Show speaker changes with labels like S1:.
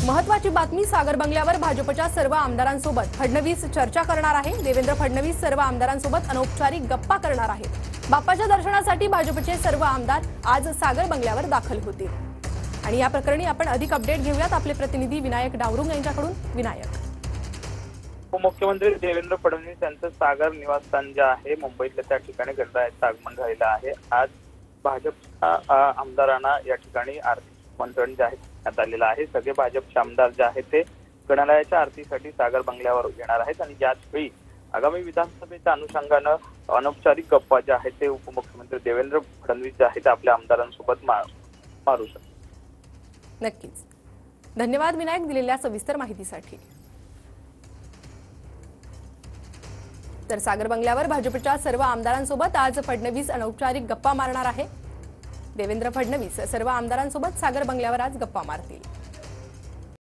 S1: महत्त्वाची बातमी, सागर बंगल्यावर भाजपच्या सर्व आमदारांसोबत फडणवीस चर्चा करणार आहे। देवेंद्र फडणवीस सर्व आमदारांसोबत अनौपचारिक गप्पा करणार आहेत। बाप्पाच्या दर्शनासाठी भाजपचे सर्व आमदार आज सागर बंगल्यावर दाखल होतील। आणि या प्रकरणी आपण अधिक अपडेट घेऊयात आपले प्रतिनिधी विनायक डावरुंग यांच्याकडून। विनायक,
S2: उपमुख्यमंत्री देवेंद्र फडणवीस यांचं सागर निवासस्थान जे आहे मुंबईतल्या त्या ठिकाणी गणरायाचं आगमन झालेलं आहे। आज भाजपच्या आमदारांना या ठिकाणी आर्थिक मंत्रण जे आहे करण्यात आलेलं आहे। सगळे भाजपचे आमदार जे आहेत ते गणरायाच्या आरतीसाठी सागर बंगल्यावर येणार आहेत आणि याचवेळी आगामी विधानसभेच्या अनुषंगानं अनौपचारिक गप्पा जे आहेत ते उपमुख्यमंत्री देवेंद्र फडणवीस जे आहेत आपल्या आमदारांसोबत मारू शकतात।
S1: नक्कीच, धन्यवाद विनायक दिलेल्या सविस्तर माहितीसाठी। तर सागर बंगल्यावर भाजपच्या सर्व आमदारांसोबत आज फडणवीस अनौपचारिक गप्पा मारणार आहे। देवेंद्र फडणवीस सर्व आमदारांसोबत सागर बंगल्यावर आज गप्पा मारतील।